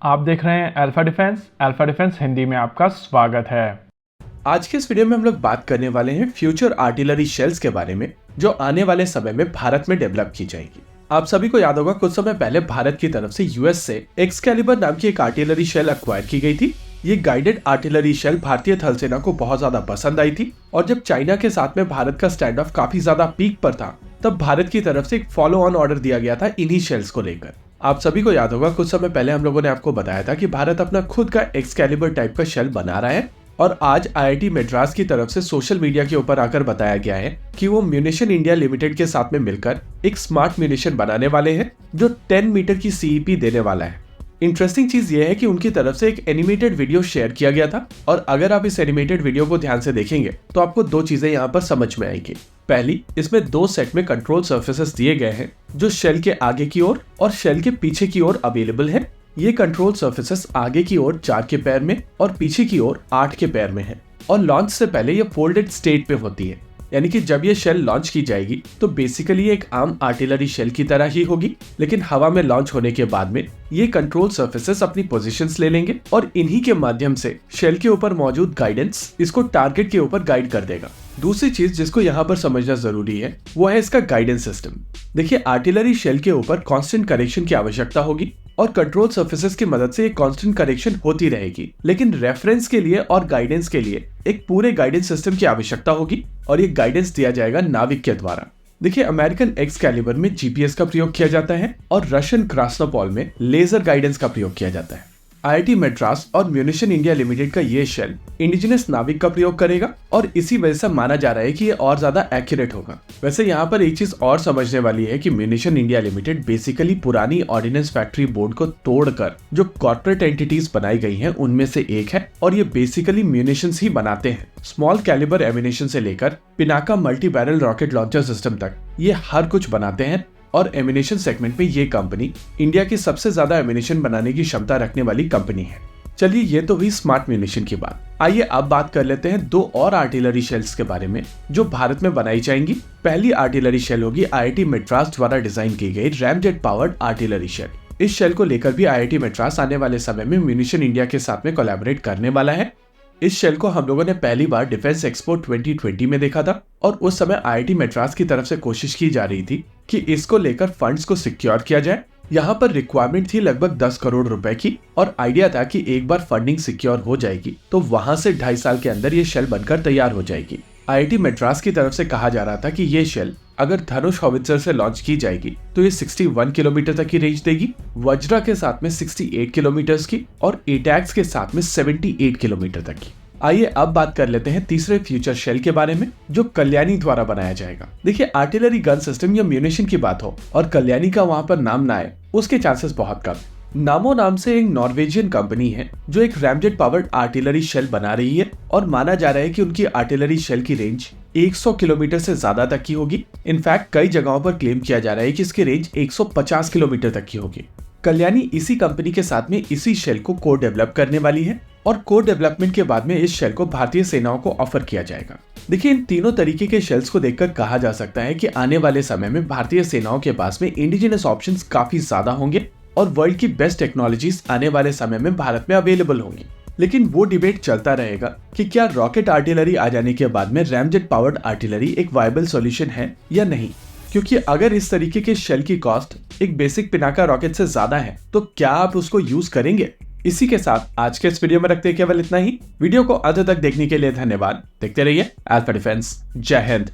आप देख रहे हैं अल्फा डिफेंस हिंदी में आपका स्वागत है। आज के इस वीडियो में हम लोग बात करने वाले हैं फ्यूचर आर्टिलरी शेल्स के बारे में जो आने वाले समय में भारत में डेवलप की जाएगी। आप सभी को याद होगा कुछ समय पहले भारत की तरफ से यूएस से एक्सकैलिबर नाम की एक आर्टिलरी शेल एक्वायर की गई थी। ये गाइडेड आर्टिलरी शेल भारतीय थल सेना को बहुत ज्यादा पसंद आई थी और जब चाइना के साथ में भारत का स्टैंड ऑफ काफी ज्यादा पीक पर था तब भारत की तरफ से एक फॉलो ऑन ऑर्डर दिया गया था इन्हीं शेल्स को लेकर। आप सभी को याद होगा कुछ समय पहले हम लोगों ने आपको बताया था कि भारत अपना खुद का एक्सकैलिबर टाइप का शेल बना रहा है और आज आईआईटी मद्रास की तरफ से सोशल मीडिया के ऊपर आकर बताया गया है कि वो म्यूनिशन इंडिया लिमिटेड के साथ में मिलकर एक स्मार्ट म्यूनिशन बनाने वाले हैं जो 10 मीटर की सीईपी देने वाला है। इंटरेस्टिंग चीज ये है कि उनकी तरफ से एक एनिमेटेड वीडियो शेयर किया गया था और अगर आप इस एनिमेटेड वीडियो को ध्यान से देखेंगे तो आपको दो चीजें यहाँ पर समझ में आएंगी। पहली, इसमें दो सेट में कंट्रोल सर्फेसेस दिए गए हैं जो शेल के आगे की ओर और शेल के पीछे की ओर अवेलेबल है। ये कंट्रोल सर्फेसेस आगे की ओर 4 के पैर में और पीछे की ओर 8 के पैर में है और लॉन्च से पहले ये फोल्डेड स्टेट पे होती है, यानी कि जब ये शेल लॉन्च की जाएगी तो बेसिकली एक आम आर्टिलरी शेल की तरह ही होगी, लेकिन हवा में लॉन्च होने के बाद में ये कंट्रोल सर्फेसेस अपनी पोजीशंस ले लेंगे और इन्हीं के माध्यम से शेल के ऊपर मौजूद गाइडेंस इसको टारगेट के ऊपर गाइड कर देगा। दूसरी चीज जिसको यहाँ पर समझना जरूरी है वो है इसका गाइडेंस सिस्टम। देखिए, आर्टिलरी शेल के ऊपर कांस्टेंट करेक्शन की आवश्यकता होगी और कंट्रोल सर्फेसेस की मदद से एक कांस्टेंट करेक्शन होती रहेगी, लेकिन रेफरेंस के लिए और गाइडेंस के लिए एक पूरे गाइडेंस सिस्टम की आवश्यकता होगी और ये गाइडेंस दिया जाएगा नाविक के द्वारा। देखिए, अमेरिकन एक्सकैलिबर में जीपीएस का प्रयोग किया जाता है और रशियन क्रास्नोपॉल में लेजर गाइडेंस का प्रयोग किया जाता है। आईआईटी मद्रास और म्यूनिशन इंडिया लिमिटेड का ये शेल इंडिजिनस नाविक का प्रयोग करेगा और इसी वजह से माना जा रहा है कि ये और ज्यादा एक्यूरेट होगा। वैसे यहाँ पर एक चीज और समझने वाली है कि म्यूनिशन इंडिया लिमिटेड बेसिकली पुरानी ऑर्डिनेंस फैक्ट्री बोर्ड को तोड़कर जो कॉर्पोरेट एंटिटीज बनाई गई हैं उनमें से एक है और ये बेसिकली म्यूनिशंस ही बनाते हैं। स्मॉल कैलिबर एमिनेशन से लेकर Pinaka multi barrel rocket launcher system तक ये हर कुछ बनाते हैं और एमिनेशन सेगमेंट में ये कंपनी इंडिया की सबसे ज्यादा एमिनेशन बनाने की क्षमता रखने वाली कंपनी है। चलिए, ये तो हुई स्मार्ट म्यूनिशन की बात। आइए अब बात कर लेते हैं दो और आर्टिलरी शेल्स के बारे में जो भारत में बनाई जाएंगी। पहली आर्टिलरी शेल होगी आईआईटी मद्रास द्वारा डिजाइन की गई रैमजेट पावर्ड आर्टिलरी शेल। इस शेल को लेकर भी आईआईटी मद्रास आने वाले समय में म्यूनिशन इंडिया के साथ में कोलैबोरेट करने वाला है। इस शेल को हम लोगों ने पहली बार डिफेंस एक्सपो 2020 में देखा था और उस समय आईआईटी मद्रास की तरफ से कोशिश की जा रही थी कि इसको लेकर फंड्स को सिक्योर किया जाए। यहाँ पर रिक्वायरमेंट थी लगभग 10 करोड़ रुपए की और आइडिया था कि एक बार फंडिंग सिक्योर हो जाएगी तो वहां से 2.5 साल के अंदर ये शेल बनकर तैयार हो जाएगी। आईआईटी मद्रास की तरफ से कहा जा रहा था कि ये शेल अगर धनुष हॉवित्जर से लॉन्च की जाएगी तो ये 61 किलोमीटर तक की रेंज देगी, वज्रा के साथ में 68 किलोमीटर की और एटैक्स के साथ में 78 किलोमीटर तक की। आइए अब बात कर लेते हैं तीसरे फ्यूचर शेल के बारे में जो कल्याणी द्वारा बनाया जाएगा। देखिए, आर्टिलरी गन सिस्टम या म्यूनिशन की बात हो और कल्याणी का वहां पर नाम ना आए उसके चांसेस बहुत कम। नामो नाम से एक नॉर्वेजियन कंपनी है जो एक रैमजेट पावर्ड आर्टिलरी शेल बना रही है और माना जा रहा है कि उनकी आर्टिलरी शेल की रेंज 100 किलोमीटर से ज्यादा तक की होगी। इनफैक्ट कई जगहों पर क्लेम किया जा रहा है कि इसकी रेंज 150 किलोमीटर तक की होगी। कल्याणी इसी कंपनी के साथ में इसी शेल को को डेवलप करने वाली है और को डेवलपमेंट के बाद में इस शेल को भारतीय सेनाओं को ऑफर किया जाएगा। देखिए, इन तीनों तरीके के शेल्स को देखकर कहा जा सकता है कि आने वाले समय में भारतीय सेनाओं के पास में इंडिजिनस ऑप्शंस काफी ज्यादा होंगे और वर्ल्ड की बेस्ट टेक्नोलॉजीज आने वाले समय में भारत में अवेलेबल होंगी। लेकिन वो डिबेट चलता रहेगा कि क्या रॉकेट आर्टिलरी आ जाने के बाद में रैमजेट पावर्ड आर्टिलरी एक वायबल सॉल्यूशन है या नहीं, क्योंकि अगर इस तरीके के शेल की कॉस्ट एक बेसिक पिनाका रॉकेट से ज्यादा है तो क्या आप उसको यूज करेंगे। इसी के साथ आज के इस वीडियो में रखते हैं केवल इतना ही। वीडियो को अंत तक देखने के लिए धन्यवाद। देखते रहिए अल्फा डिफेंस। जय हिंद।